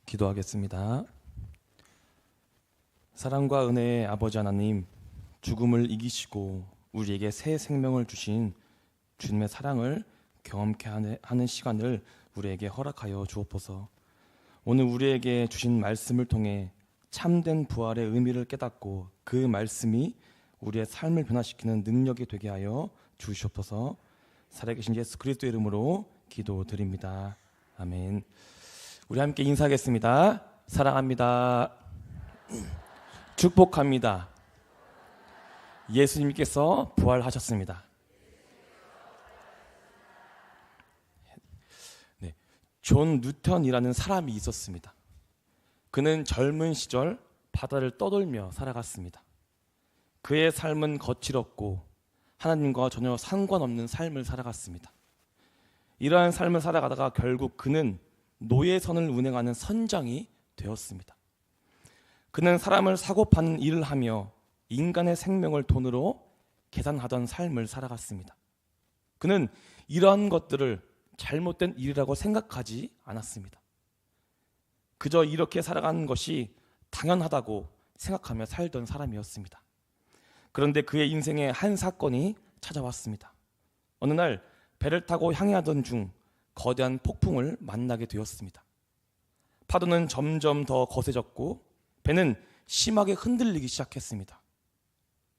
기도하겠습니다. 사랑과 은혜의 아버지 하나님, 죽음을 이기시고 우리에게 새 생명을 주신 주님의 사랑을 경험케 하는 시간을 우리에게 허락하여 주옵소서. 오늘 우리에게 주신 말씀을 통해 참된 부활의 의미를 깨닫고 그 말씀이 우리의 삶을 변화시키는 능력이 되게 하여 주시옵소서. 살아계신 예수 그리스도의 이름으로 기도드립니다. 아멘. 우리 함께 인사하겠습니다. 사랑합니다. 축복합니다. 예수님께서 부활하셨습니다. 네, 존 뉴턴이라는 사람이 있었습니다. 그는 젊은 시절 바다를 떠돌며 살아갔습니다. 그의 삶은 거칠었고 하나님과 전혀 상관없는 삶을 살아갔습니다. 이러한 삶을 살아가다가 결국 그는 노예선을 운행하는 선장이 되었습니다. 그는 사람을 사고 파는 일을 하며 인간의 생명을 돈으로 계산하던 삶을 살아갔습니다. 그는 이러한 것들을 잘못된 일이라고 생각하지 않았습니다. 그저 이렇게 살아가는 것이 당연하다고 생각하며 살던 사람이었습니다. 그런데 그의 인생에 한 사건이 찾아왔습니다. 어느 날 배를 타고 항해하던 중 거대한 폭풍을 만나게 되었습니다. 파도는 점점 더 거세졌고 배는 심하게 흔들리기 시작했습니다.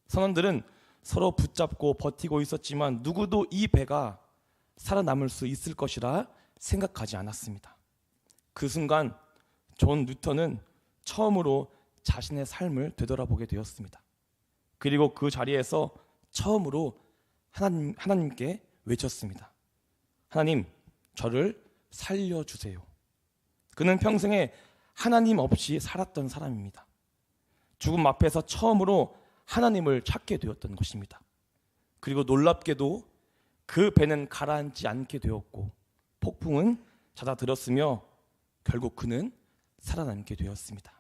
선원들은 서로 붙잡고 버티고 있었지만 누구도 이 배가 살아남을 수 있을 것이라 생각하지 않았습니다. 그 순간 존 뉴턴은 처음으로 자신의 삶을 되돌아보게 되었습니다. 그리고 그 자리에서 처음으로 하나님께 외쳤습니다. 하나님, 저를 살려주세요. 그는 평생에 하나님 없이 살았던 사람입니다. 죽음 앞에서 처음으로 하나님을 찾게 되었던 것입니다. 그리고 놀랍게도 그 배는 가라앉지 않게 되었고 폭풍은 잦아들었으며 결국 그는 살아남게 되었습니다.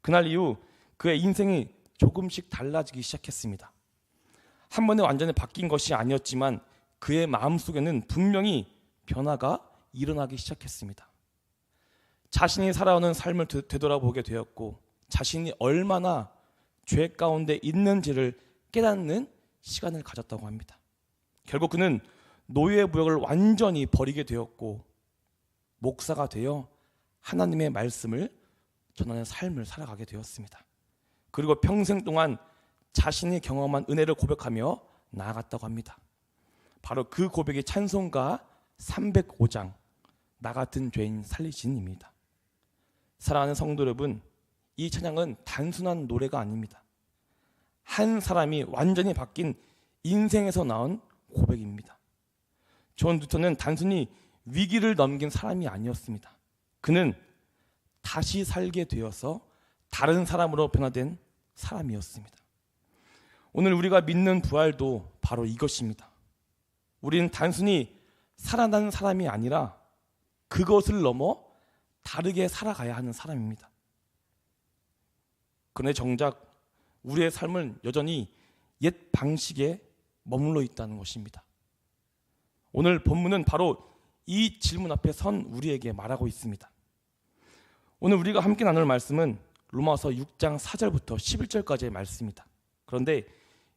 그날 이후 그의 인생이 조금씩 달라지기 시작했습니다. 한 번에 완전히 바뀐 것이 아니었지만 그의 마음속에는 분명히 변화가 일어나기 시작했습니다. 자신이 살아오는 삶을 되돌아보게 되었고 자신이 얼마나 죄 가운데 있는지를 깨닫는 시간을 가졌다고 합니다. 결국 그는 노예 무역을 완전히 버리게 되었고 목사가 되어 하나님의 말씀을 전하는 삶을 살아가게 되었습니다. 그리고 평생 동안 자신이 경험한 은혜를 고백하며 나아갔다고 합니다. 바로 그 고백이 찬송가 305장 나 같은 죄인 살리신입니다. 사랑하는 성도 여러분, 이 찬양은 단순한 노래가 아닙니다. 한 사람이 완전히 바뀐 인생에서 나온 고백입니다. 존 뉴턴은 단순히 위기를 넘긴 사람이 아니었습니다. 그는 다시 살게 되어서 다른 사람으로 변화된 사람이었습니다. 오늘 우리가 믿는 부활도 바로 이것입니다. 우리는 단순히 살아난 사람이 아니라 그것을 넘어 다르게 살아가야 하는 사람입니다. 그런데 정작 우리의 삶은 여전히 옛 방식에 머물러 있다는 것입니다. 오늘 본문은 바로 이 질문 앞에 선 우리에게 말하고 있습니다. 오늘 우리가 함께 나눌 말씀은 로마서 6장 4절부터 11절까지의 말씀입니다. 그런데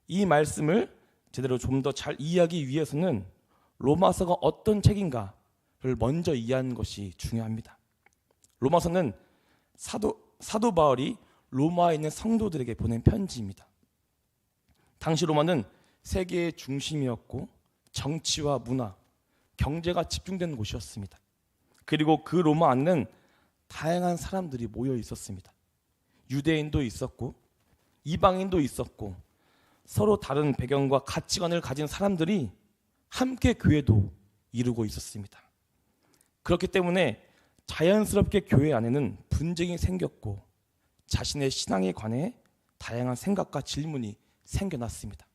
이 말씀을 제대로 좀 더 잘 이해하기 위해서는 로마서가 어떤 책인가를 먼저 이해하는 것이 중요합니다. 로마서는 사도 바울이 로마에 있는 성도들에게 보낸 편지입니다. 당시 로마는 세계의 중심이었고 정치와 문화, 경제가 집중된 곳이었습니다. 그리고 그 로마 안에는 다양한 사람들이 모여 있었습니다. 유대인도 있었고 이방인도 있었고 서로 다른 배경과 가치관을 가진 사람들이 함께 교회도 이루고 있었습니다. 그렇기 때문에 자연스럽게 교회 안에는 분쟁이 생겼고 자신의 신앙에 관해 다양한 생각과 질문이 생겨났습니다.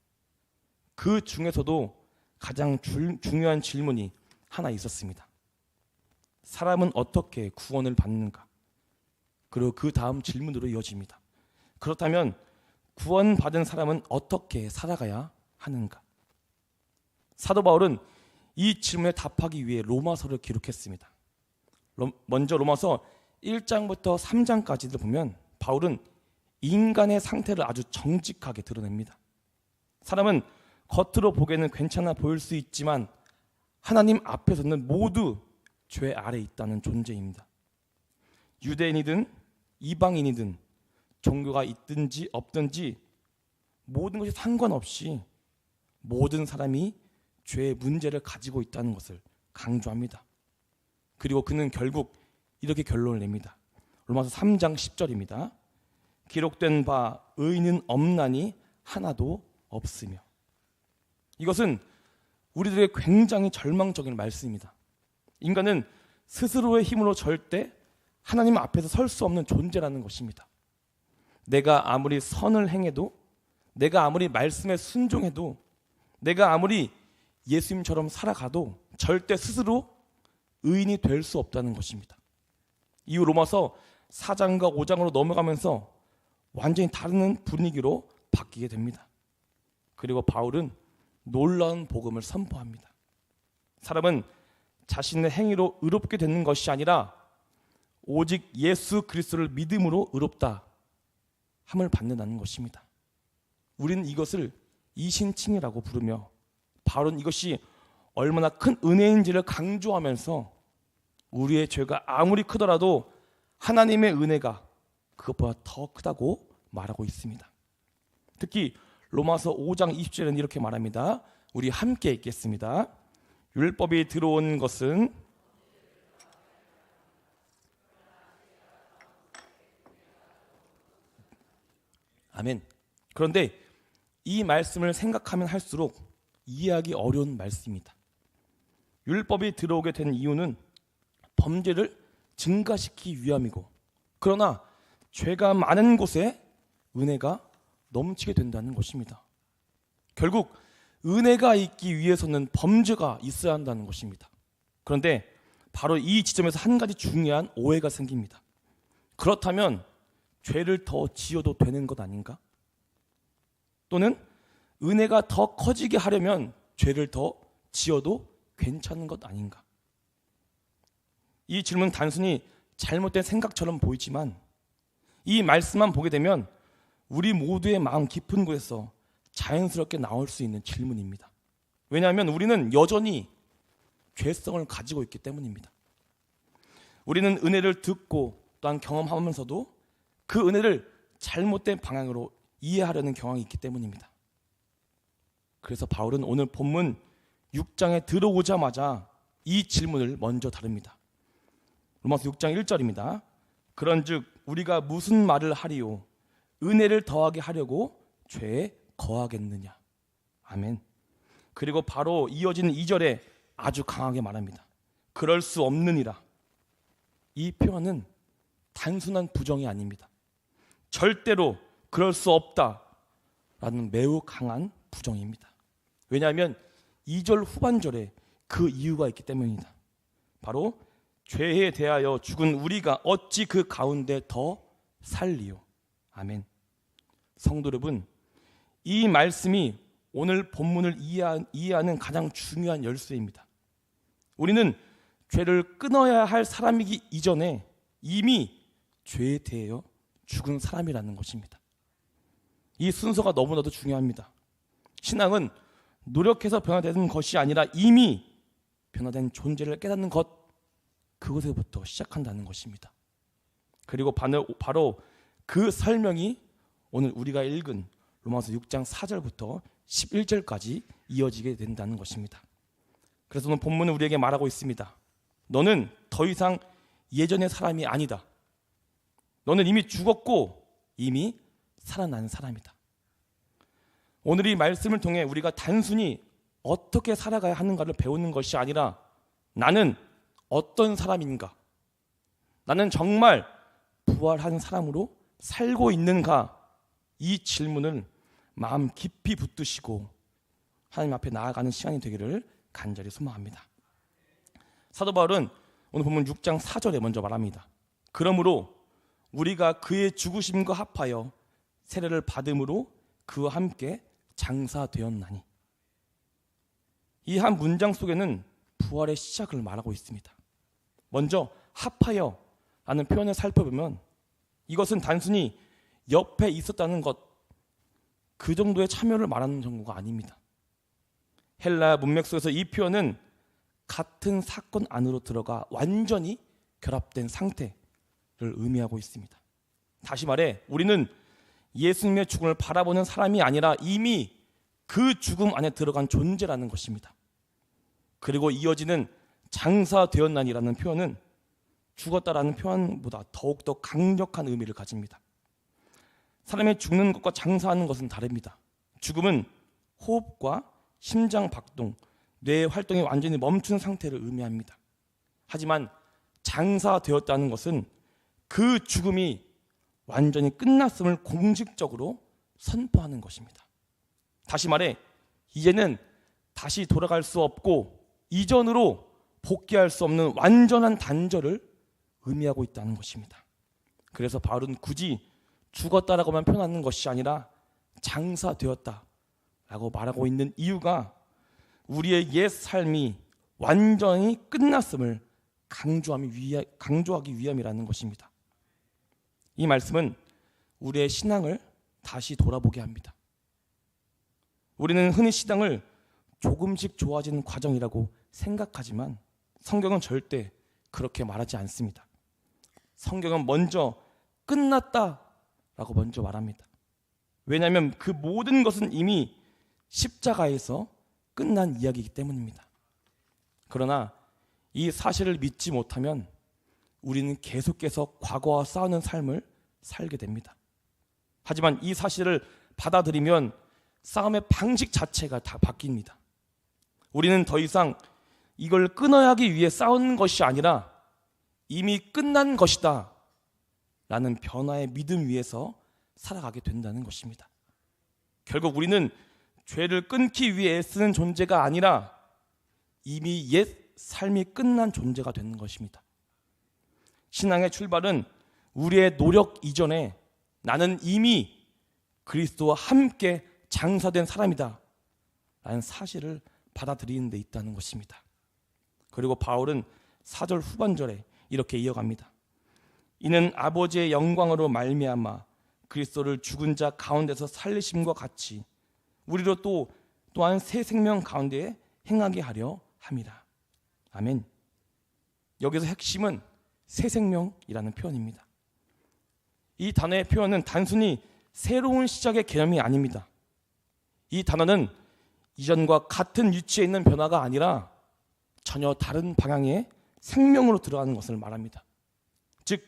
그 중에서도 가장 중요한 질문이 하나 있었습니다. 사람은 어떻게 구원을 받는가? 그리고 그 다음 질문으로 이어집니다. 그렇다면 구원받은 사람은 어떻게 살아가야 하는가? 사도 바울은 이 질문에 답하기 위해 로마서를 기록했습니다. 먼저 로마서 1장부터 3장까지를 보면 바울은 인간의 상태를 아주 정직하게 드러냅니다. 사람은 겉으로 보기에는 괜찮아 보일 수 있지만 하나님 앞에서는 모두 죄 아래 있다는 존재입니다. 유대인이든 이방인이든 종교가 있든지 없든지 모든 것이 상관없이 모든 사람이 죄의 문제를 가지고 있다는 것을 강조합니다. 그리고 그는 결국 이렇게 결론을 냅니다. 로마서 3장 10절입니다. 기록된 바 의인은 없나니 하나도 없으며. 이것은 우리들의 굉장히 절망적인 말씀입니다. 인간은 스스로의 힘으로 절대 하나님 앞에서 설 수 없는 존재라는 것입니다. 내가 아무리 선을 행해도, 내가 아무리 말씀에 순종해도, 내가 아무리 예수님처럼 살아가도 절대 스스로 의인이 될 수 없다는 것입니다. 이후 로마서 4장과 5장으로 넘어가면서 완전히 다른 분위기로 바뀌게 됩니다. 그리고 바울은 놀라운 복음을 선포합니다. 사람은 자신의 행위로 의롭게 되는 것이 아니라 오직 예수 그리스도를 믿음으로 의롭다 함을 받는다는 것입니다. 우리는 이것을 이신칭이라고 부르며 바울은 이것이 얼마나 큰 은혜인지를 강조하면서 우리의 죄가 아무리 크더라도 하나님의 은혜가 그것보다 더 크다고 말하고 있습니다. 특히 로마서 5장 20절에는 이렇게 말합니다. 우리 함께 읽겠습니다. 율법이 들어온 것은 아멘. 그런데 이 말씀을 생각하면 할수록 이해하기 어려운 말씀입니다. 율법이 들어오게 된 이유는 범죄를 증가시키기 위함이고, 그러나 죄가 많은 곳에 은혜가 넘치게 된다는 것입니다. 결국 은혜가 있기 위해서는 범죄가 있어야 한다는 것입니다. 그런데 바로 이 지점에서 한 가지 중요한 오해가 생깁니다. 그렇다면 죄를 더 지어도 되는 것 아닌가? 또는 은혜가 더 커지게 하려면 죄를 더 지어도 괜찮은 것 아닌가? 이 질문은 단순히 잘못된 생각처럼 보이지만 이 말씀만 보게 되면 우리 모두의 마음 깊은 곳에서 자연스럽게 나올 수 있는 질문입니다. 왜냐하면 우리는 여전히 죄성을 가지고 있기 때문입니다. 우리는 은혜를 듣고 또한 경험하면서도 그 은혜를 잘못된 방향으로 이해하려는 경향이 있기 때문입니다. 그래서 바울은 오늘 본문 6장에 들어오자마자 이 질문을 먼저 다룹니다. 로마서 6장 1절입니다. 그런즉 우리가 무슨 말을 하리요? 은혜를 더하게 하려고 죄에 거하겠느냐? 아멘. 그리고 바로 이어지는 2절에 아주 강하게 말합니다. 그럴 수 없느니라. 이 표현은 단순한 부정이 아닙니다. 절대로 그럴 수 없다라는 매우 강한 부정입니다. 왜냐하면 2절 후반절에 그 이유가 있기 때문입니다. 바로 죄에 대하여 죽은 우리가 어찌 그 가운데 더 살리요? 아멘. 성도 여러분, 이 말씀이 오늘 본문을 이해하는 가장 중요한 열쇠입니다. 우리는 죄를 끊어야 할 사람이기 이전에 이미 죄에 대하여 죽은 사람이라는 것입니다. 이 순서가 너무나도 중요합니다. 신앙은 노력해서 변화되는 것이 아니라 이미 변화된 존재를 깨닫는 것, 그것에부터 시작한다는 것입니다. 그리고 바로 그 설명이 오늘 우리가 읽은 로마서 6장 4절부터 11절까지 이어지게 된다는 것입니다. 그래서 오늘 본문은 우리에게 말하고 있습니다. 너는 더 이상 예전의 사람이 아니다. 너는 이미 죽었고 이미 살아난 사람이다. 오늘 이 말씀을 통해 우리가 단순히 어떻게 살아가야 하는가를 배우는 것이 아니라 나는 어떤 사람인가? 나는 정말 부활한 사람으로 살고 있는가? 이 질문을 마음 깊이 붙드시고 하나님 앞에 나아가는 시간이 되기를 간절히 소망합니다. 사도 바울은 오늘 본문 6장 4절에 먼저 말합니다. 그러므로 우리가 그의 죽으심과 합하여 세례를 받음으로 그와 함께 장사되었나니. 이 한 문장 속에는 부활의 시작을 말하고 있습니다. 먼저 합하여 라는 표현을 살펴보면 이것은 단순히 옆에 있었다는 것, 그 정도의 참여를 말하는 정도가 아닙니다. 헬라 문맥 속에서 이 표현은 같은 사건 안으로 들어가 완전히 결합된 상태를 의미하고 있습니다. 다시 말해 우리는 예수님의 죽음을 바라보는 사람이 아니라 이미 그 죽음 안에 들어간 존재라는 것입니다. 그리고 이어지는 장사되었나니라는 표현은 죽었다라는 표현보다 더욱더 강력한 의미를 가집니다. 사람이 죽는 것과 장사하는 것은 다릅니다. 죽음은 호흡과 심장 박동, 뇌의 활동이 완전히 멈춘 상태를 의미합니다. 하지만 장사되었다는 것은 그 죽음이 완전히 끝났음을 공식적으로 선포하는 것입니다. 다시 말해 이제는 다시 돌아갈 수 없고 이전으로 복귀할 수 없는 완전한 단절을 의미하고 있다는 것입니다. 그래서 바울은 굳이 죽었다라고만 표현하는 것이 아니라 장사되었다라고 말하고 있는 이유가 우리의 옛 삶이 완전히 끝났음을 강조하기 위함이라는 것입니다. 이 말씀은 우리의 신앙을 다시 돌아보게 합니다. 우리는 흔히 신앙을 조금씩 좋아지는 과정이라고 생각하지만 성경은 절대 그렇게 말하지 않습니다. 성경은 먼저 끝났다라고 먼저 말합니다. 왜냐하면 그 모든 것은 이미 십자가에서 끝난 이야기이기 때문입니다. 그러나 이 사실을 믿지 못하면 우리는 계속해서 과거와 싸우는 삶을 살게 됩니다. 하지만 이 사실을 받아들이면 싸움의 방식 자체가 다 바뀝니다. 우리는 더 이상 이걸 끊어야 하기 위해 싸우는 것이 아니라 이미 끝난 것이다 라는 변화의 믿음 위에서 살아가게 된다는 것입니다. 결국 우리는 죄를 끊기 위해 애쓰는 존재가 아니라 이미 옛 삶이 끝난 존재가 되는 것입니다. 신앙의 출발은 우리의 노력 이전에 나는 이미 그리스도와 함께 장사된 사람이다 라는 사실을 받아들이는 데 있다는 것입니다. 그리고 바울은 4절 후반절에 이렇게 이어갑니다. 이는 아버지의 영광으로 말미암아 그리스도를 죽은 자 가운데서 살리심과 같이 우리로 또한 새 생명 가운데 행하게 하려 함이라. 아멘. 여기서 핵심은 새 생명이라는 표현입니다. 이 단어의 표현은 단순히 새로운 시작의 개념이 아닙니다. 이 단어는 이전과 같은 위치에 있는 변화가 아니라 전혀 다른 방향의 생명으로 들어가는 것을 말합니다. 즉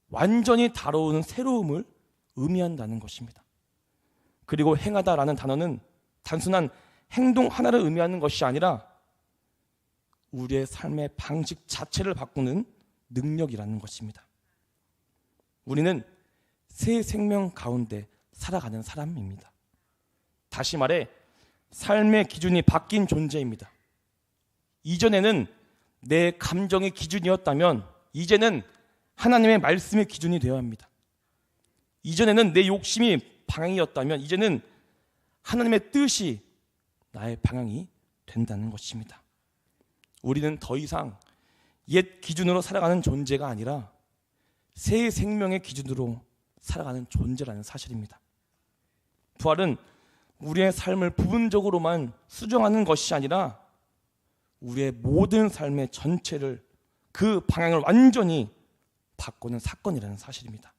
완전히 다뤄오는 새로움을 의미한다는 것입니다. 그리고 행하다라는 단어는 단순한 행동 하나를 의미하는 것이 아니라 우리의 삶의 방식 자체를 바꾸는 능력이라는 것입니다. 우리는 새 생명 가운데 살아가는 사람입니다. 다시 말해 삶의 기준이 바뀐 존재입니다. 이전에는 내 감정의 기준이었다면 이제는 하나님의 말씀의 기준이 되어야 합니다. 이전에는 내 욕심이 방향이었다면 이제는 하나님의 뜻이 나의 방향이 된다는 것입니다. 우리는 더 이상 옛 기준으로 살아가는 존재가 아니라 새 생명의 기준으로 살아가는 존재라는 사실입니다. 부활은 우리의 삶을 부분적으로만 수정하는 것이 아니라 우리의 모든 삶의 전체를 그 방향을 완전히 바꾸는 사건이라는 사실입니다.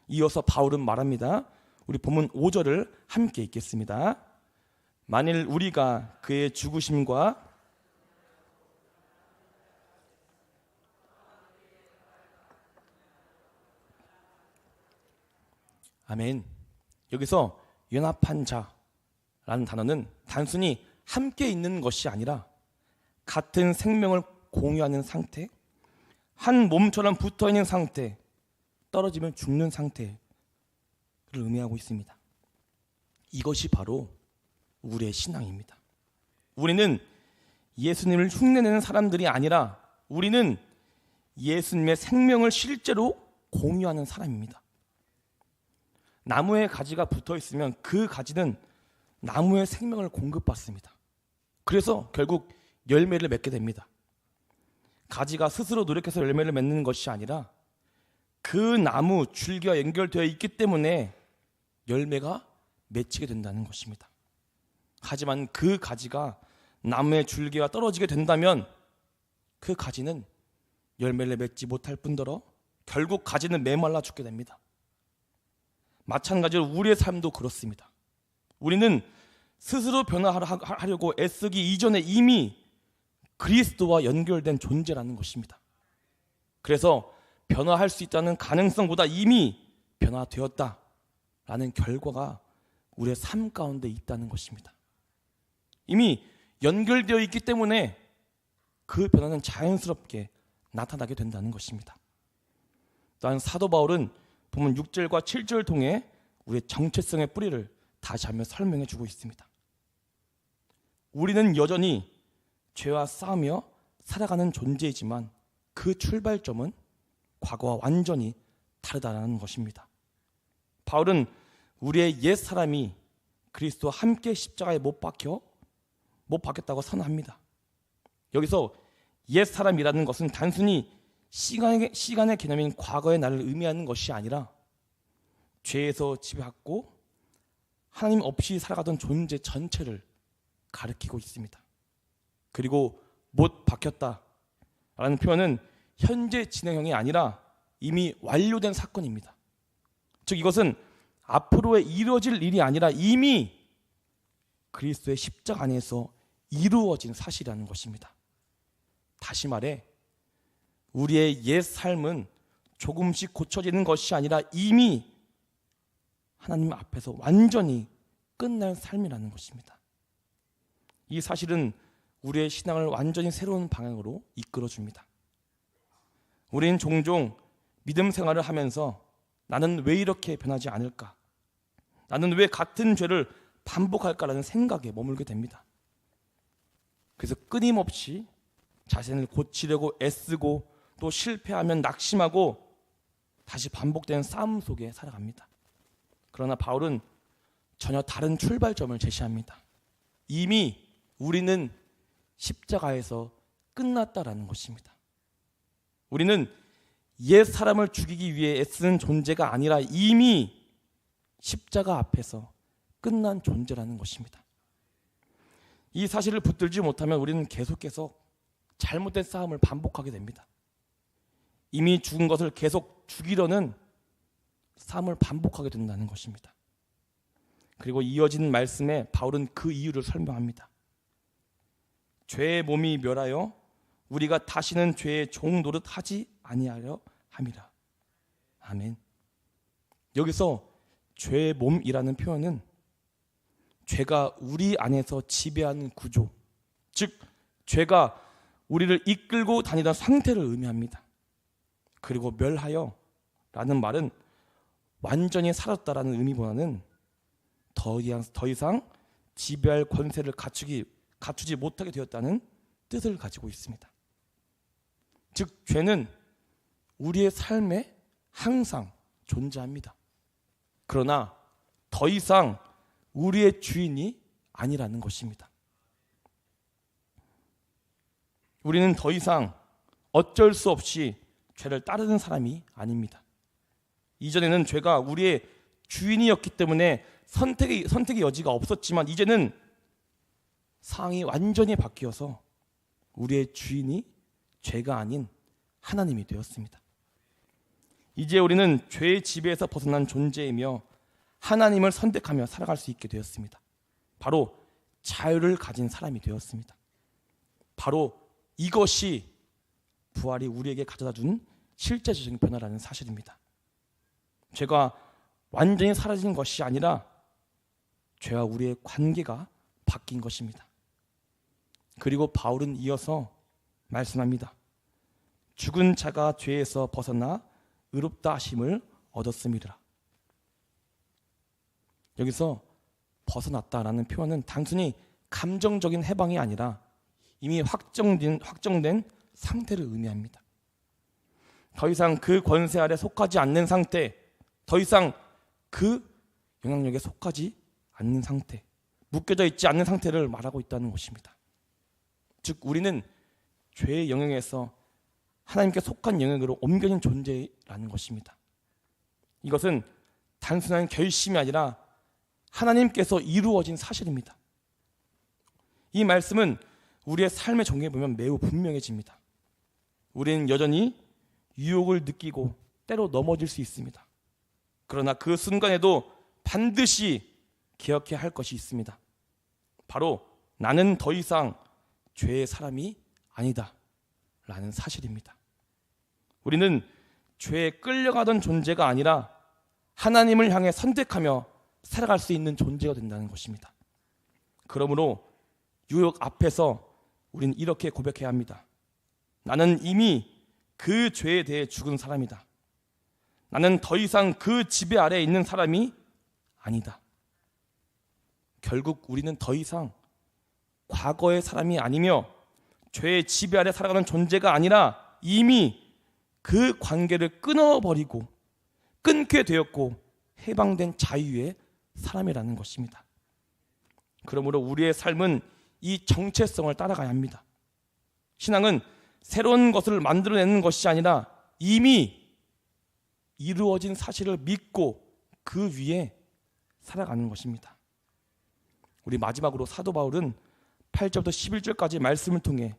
이어서 바울은 말합니다. 우리 본문 5절을 함께 읽겠습니다. 만일 우리가 그의 죽으심과 아멘. 여기서 연합한 자라는 단어는 단순히 함께 있는 것이 아니라 같은 생명을 공유하는 상태, 한 몸처럼 붙어있는 상태, 떨어지면 죽는 상태를 의미하고 있습니다. 이것이 바로 우리의 신앙입니다. 우리는 예수님을 흉내내는 사람들이 아니라 우리는 예수님의 생명을 실제로 공유하는 사람입니다. 나무에 가지가 붙어 있으면 그 가지는 나무의 생명을 공급받습니다. 그래서 결국 열매를 맺게 됩니다. 가지가 스스로 노력해서 열매를 맺는 것이 아니라 그 나무 줄기와 연결되어 있기 때문에 열매가 맺히게 된다는 것입니다. 하지만 그 가지가 나무의 줄기와 떨어지게 된다면 그 가지는 열매를 맺지 못할 뿐더러 결국 가지는 메말라 죽게 됩니다. 마찬가지로 우리의 삶도 그렇습니다. 우리는 스스로 변화하려고 애쓰기 이전에 이미 그리스도와 연결된 존재라는 것입니다. 그래서 변화할 수 있다는 가능성보다 이미 변화되었다라는 결과가 우리의 삶 가운데 있다는 것입니다. 이미 연결되어 있기 때문에 그 변화는 자연스럽게 나타나게 된다는 것입니다. 또한 사도 바울은 본문 6절과 7절을 통해 우리의 정체성의 뿌리를 다시 한번 설명해 주고 있습니다. 우리는 여전히 죄와 싸우며 살아가는 존재이지만 그 출발점은 과거와 완전히 다르다는 것입니다. 바울은 우리의 옛 사람이 그리스도와 함께 십자가에 못 박혔다고 선언합니다. 여기서 옛 사람이라는 것은 단순히 시간의 개념인 과거의 나를 의미하는 것이 아니라 죄에서 지배받고 하나님 없이 살아가던 존재 전체를 가리키고 있습니다. 그리고 못 박혔다라는 표현은 현재 진행형이 아니라 이미 완료된 사건입니다. 즉 이것은 앞으로의 이루어질 일이 아니라 이미 그리스도의 십자가 안에서 이루어진 사실이라는 것입니다. 다시 말해 우리의 옛 삶은 조금씩 고쳐지는 것이 아니라 이미 하나님 앞에서 완전히 끝난 삶이라는 것입니다. 이 사실은 우리의 신앙을 완전히 새로운 방향으로 이끌어줍니다. 우리는 종종 믿음 생활을 하면서 나는 왜 이렇게 변하지 않을까? 나는 왜 같은 죄를 반복할까라는 생각에 머물게 됩니다. 그래서 끊임없이 자신을 고치려고 애쓰고 또 실패하면 낙심하고 다시 반복되는 싸움 속에 살아갑니다. 그러나 바울은 전혀 다른 출발점을 제시합니다. 이미 우리는 십자가에서 끝났다라는 것입니다. 우리는 옛 사람을 죽이기 위해 애쓰는 존재가 아니라 이미 십자가 앞에서 끝난 존재라는 것입니다. 이 사실을 붙들지 못하면 우리는 계속해서 잘못된 싸움을 반복하게 됩니다. 이미 죽은 것을 계속 죽이려는 싸움을 반복하게 된다는 것입니다. 그리고 이어진 말씀에 바울은 그 이유를 설명합니다. 죄의 몸이 멸하여 우리가 다시는 죄의 종 노릇 하지 아니하려 함이라. 아멘. 여기서 죄의 몸이라는 표현은 죄가 우리 안에서 지배하는 구조, 즉 죄가 우리를 이끌고 다니던 상태를 의미합니다. 그리고 멸하여 라는 말은 완전히 사라졌다라는 의미보다는 더 이상 지배할 권세를 갖추지 못하게 되었다는 뜻을 가지고 있습니다. 즉 죄는 우리의 삶에 항상 존재합니다. 그러나 더 이상 우리의 주인이 아니라는 것입니다. 우리는 더 이상 어쩔 수 없이 죄를 따르는 사람이 아닙니다. 이전에는 죄가 우리의 주인이었기 때문에 선택의 여지가 없었지만 이제는 상황이 완전히 바뀌어서 우리의 주인이 죄가 아닌 하나님이 되었습니다. 이제 우리는 죄의 지배에서 벗어난 존재이며 하나님을 선택하며 살아갈 수 있게 되었습니다. 바로 자유를 가진 사람이 되었습니다. 바로 이것이 부활이 우리에게 가져다 준 실제적인 변화라는 사실입니다. 죄가 완전히 사라진 것이 아니라 죄와 우리의 관계가 바뀐 것입니다. 그리고 바울은 이어서 말씀합니다. 죽은 자가 죄에서 벗어나 의롭다 하심을 얻었음이라. 여기서 벗어났다라는 표현은 단순히 감정적인 해방이 아니라 이미 확정된 상태를 의미합니다. 더 이상 그 권세 아래 속하지 않는 상태, 더 이상 그 영향력에 속하지 않는 상태, 묶여져 있지 않는 상태를 말하고 있다는 것입니다. 즉 우리는 죄의 영역에서 하나님께 속한 영역으로 옮겨진 존재라는 것입니다. 이것은 단순한 결심이 아니라 하나님께서 이루어진 사실입니다. 이 말씀은 우리의 삶의 전개에 보면 매우 분명해집니다. 우리는 여전히 유혹을 느끼고 때로 넘어질 수 있습니다. 그러나 그 순간에도 반드시 기억해야 할 것이 있습니다. 바로 나는 더 이상 죄의 사람이 아니다 라는 사실입니다. 우리는 죄에 끌려가던 존재가 아니라 하나님을 향해 선택하며 살아갈 수 있는 존재가 된다는 것입니다. 그러므로 유혹 앞에서 우리는 이렇게 고백해야 합니다. 나는 이미 그 죄에 대해 죽은 사람이다. 나는 더 이상 그 지배 아래에 있는 사람이 아니다. 결국 우리는 더 이상 과거의 사람이 아니며 죄의 지배 아래 살아가는 존재가 아니라 이미 그 관계를 끊어버리고 끊게 되었고 해방된 자유의 사람이라는 것입니다. 그러므로 우리의 삶은 이 정체성을 따라가야 합니다. 신앙은 새로운 것을 만들어내는 것이 아니라 이미 이루어진 사실을 믿고 그 위에 살아가는 것입니다. 우리 마지막으로 사도 바울은 8절부터 11절까지 말씀을 통해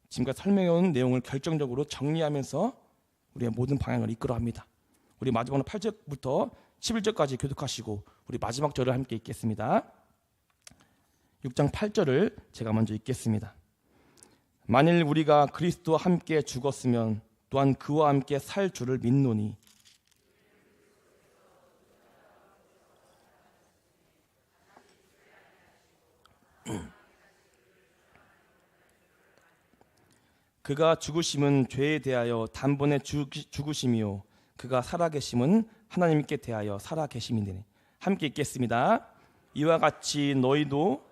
지금까지 설명해온 내용을 결정적으로 정리하면서 우리의 모든 방향을 이끌어갑니다. 우리 마지막으로 8절부터 11절까지 교독하시고 우리 마지막 절을 함께 읽겠습니다. 6장 8절을 제가 먼저 읽겠습니다. 만일 우리가 그리스도와 함께 죽었으면 또한 그와 함께 살 줄을 믿노니 그가 죽으심은 죄에 대하여 단번에 죽으심이요 그가 살아계심은 하나님께 대하여 살아계심이니. 함께 읽겠습니다. 이와 같이 너희도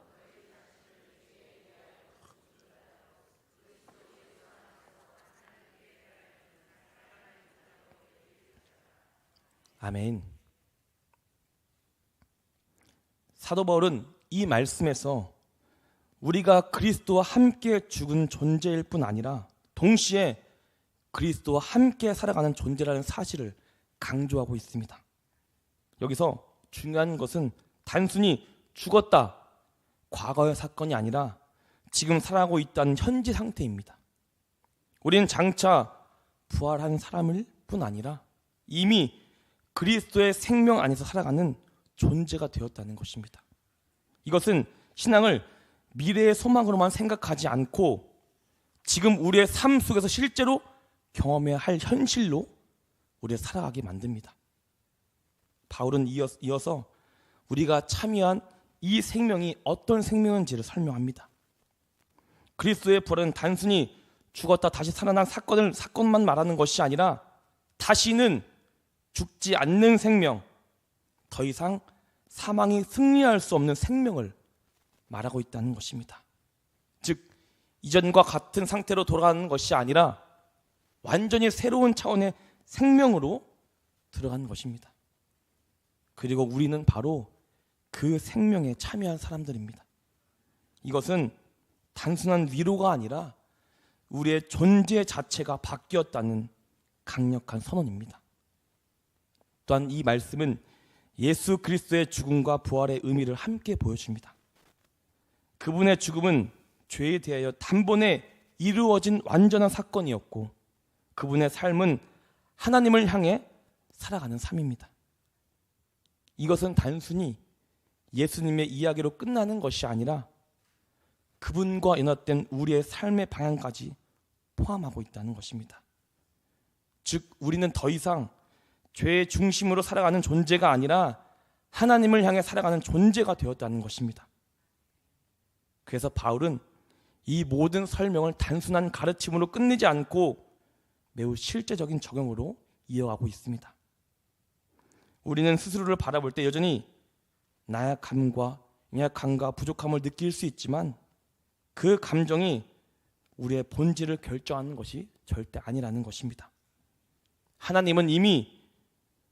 아멘. 사도 바울은 이 말씀에서 우리가 그리스도와 함께 죽은 존재일 뿐 아니라 동시에 그리스도와 함께 살아가는 존재라는 사실을 강조하고 있습니다. 여기서 중요한 것은 단순히 죽었다, 과거의 사건이 아니라 지금 살아가고 있다는 현재 상태입니다. 우리는 장차 부활한 사람일 뿐 아니라 이미 그리스도의 생명 안에서 살아가는 존재가 되었다는 것입니다. 이것은 신앙을 미래의 소망으로만 생각하지 않고 지금 우리의 삶 속에서 실제로 경험해야 할 현실로 우리를 살아가게 만듭니다. 바울은 이어서 우리가 참여한 이 생명이 어떤 생명인지를 설명합니다. 그리스도의 부활은 단순히 죽었다 다시 살아난 사건만 말하는 것이 아니라 다시는 죽지 않는 생명, 더 이상 사망이 승리할 수 없는 생명을 말하고 있다는 것입니다. 즉 이전과 같은 상태로 돌아가는 것이 아니라 완전히 새로운 차원의 생명으로 들어가는 것입니다. 그리고 우리는 바로 그 생명에 참여한 사람들입니다. 이것은 단순한 위로가 아니라 우리의 존재 자체가 바뀌었다는 강력한 선언입니다. 또한 이 말씀은 예수 그리스도의 죽음과 부활의 의미를 함께 보여줍니다. 그분의 죽음은 죄에 대하여 단번에 이루어진 완전한 사건이었고 그분의 삶은 하나님을 향해 살아가는 삶입니다. 이것은 단순히 예수님의 이야기로 끝나는 것이 아니라 그분과 연합된 우리의 삶의 방향까지 포함하고 있다는 것입니다. 즉 우리는 더 이상 죄의 중심으로 살아가는 존재가 아니라 하나님을 향해 살아가는 존재가 되었다는 것입니다. 그래서 바울은 이 모든 설명을 단순한 가르침으로 끝내지 않고 매우 실제적인 적용으로 이어가고 있습니다. 우리는 스스로를 바라볼 때 여전히 나약함과 부족함을 느낄 수 있지만 그 감정이 우리의 본질을 결정하는 것이 절대 아니라는 것입니다. 하나님은 이미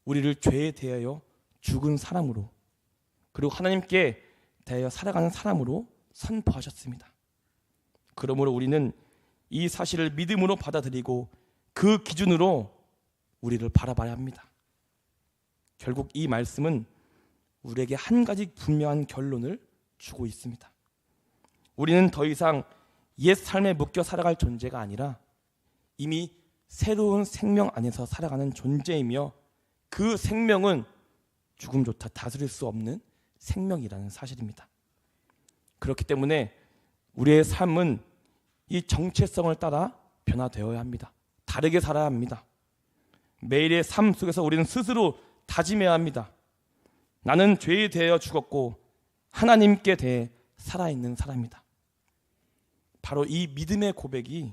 우리를 죄에 대하여 죽은 사람으로 그리고 하나님께 대하여 살아가는 사람으로 선포하셨습니다. 그러므로 우리는 이 사실을 믿음으로 받아들이고 그 기준으로 우리를 바라봐야 합니다. 결국 이 말씀은 우리에게 한 가지 분명한 결론을 주고 있습니다. 우리는 더 이상 옛 삶에 묶여 살아갈 존재가 아니라 이미 새로운 생명 안에서 살아가는 존재이며 그 생명은 죽음조차 다스릴 수 없는 생명이라는 사실입니다. 그렇기 때문에 우리의 삶은 이 정체성을 따라 변화되어야 합니다. 다르게 살아야 합니다. 매일의 삶 속에서 우리는 스스로 다짐해야 합니다. 나는 죄에 대하여 죽었고 하나님께 대해 살아있는 사람이다. 바로 이 믿음의 고백이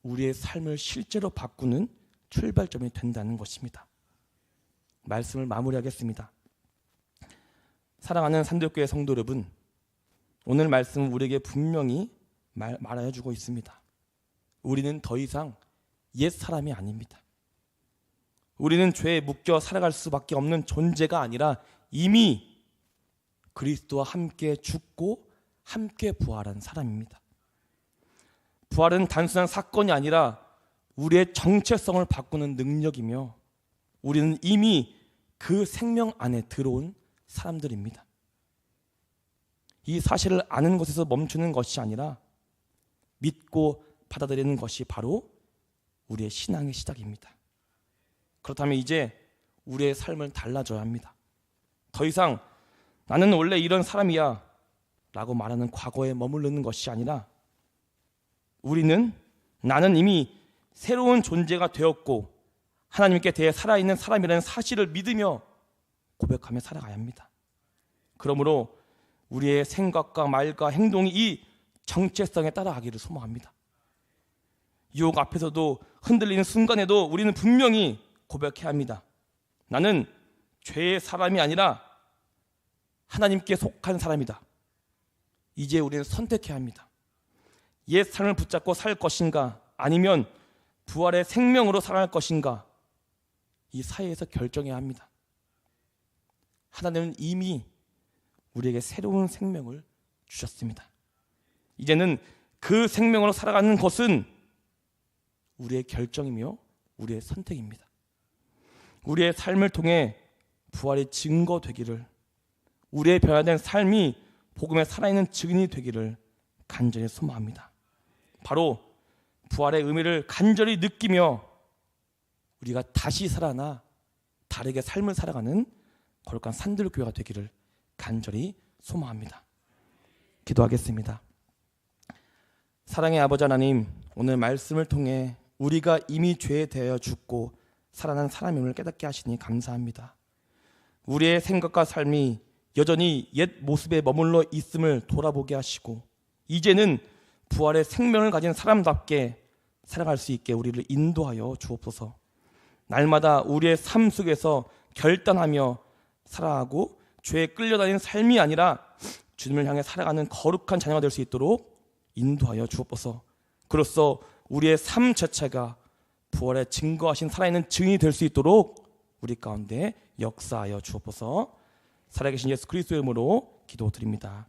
우리의 삶을 실제로 바꾸는 출발점이 된다는 것입니다. 말씀을 마무리하겠습니다. 사랑하는 산들교회 성도 여러분, 오늘 말씀은 우리에게 분명히 말하여주고 있습니다. 우리는 더 이상 옛 사람이 아닙니다. 우리는 죄에 묶여 살아갈 수밖에 없는 존재가 아니라 이미 그리스도와 함께 죽고 함께 부활한 사람입니다. 부활은 단순한 사건이 아니라 우리의 정체성을 바꾸는 능력이며 우리는 이미 그 생명 안에 들어온 사람들입니다. 이 사실을 아는 것에서 멈추는 것이 아니라 믿고 받아들이는 것이 바로 우리의 신앙의 시작입니다. 그렇다면 이제 우리의 삶을 달라져야 합니다. 더 이상 나는 원래 이런 사람이야 라고 말하는 과거에 머무르는 것이 아니라 나는 이미 새로운 존재가 되었고 하나님께 대해 살아있는 사람이라는 사실을 믿으며 고백하며 살아가야 합니다. 그러므로 우리의 생각과 말과 행동이 이 정체성에 따라가기를 소망합니다. 유혹 앞에서도 흔들리는 순간에도 우리는 분명히 고백해야 합니다. 나는 죄의 사람이 아니라 하나님께 속한 사람이다. 이제 우리는 선택해야 합니다. 옛 삶을 붙잡고 살 것인가 아니면 부활의 생명으로 살아갈 것인가, 이 사이에서 결정해야 합니다. 하나님은 이미 우리에게 새로운 생명을 주셨습니다. 이제는 그 생명으로 살아가는 것은 우리의 결정이며 우리의 선택입니다. 우리의 삶을 통해 부활의 증거 되기를, 우리의 변화된 삶이 복음에 살아있는 증인이 되기를 간절히 소망합니다. 바로 부활의 의미를 간절히 느끼며 우리가 다시 살아나 다르게 삶을 살아가는 거룩한 산들교회가 되기를 간절히 소망합니다. 기도하겠습니다. 사랑의 아버지 하나님, 오늘 말씀을 통해 우리가 이미 죄에 대하여 죽고 살아난 사람임을 깨닫게 하시니 감사합니다. 우리의 생각과 삶이 여전히 옛 모습에 머물러 있음을 돌아보게 하시고 이제는 부활의 생명을 가진 사람답게 살아갈 수 있게 우리를 인도하여 주옵소서. 날마다 우리의 삶 속에서 결단하며 살아가고 죄에 끌려다니는 삶이 아니라 주님을 향해 살아가는 거룩한 자녀가 될 수 있도록 인도하여 주옵소서. 그로써 우리의 삶 자체가 부활의 증거하신 살아있는 증인이 될 수 있도록 우리 가운데 역사하여 주옵소서. 살아계신 예수 그리스도의 이름으로 기도드립니다.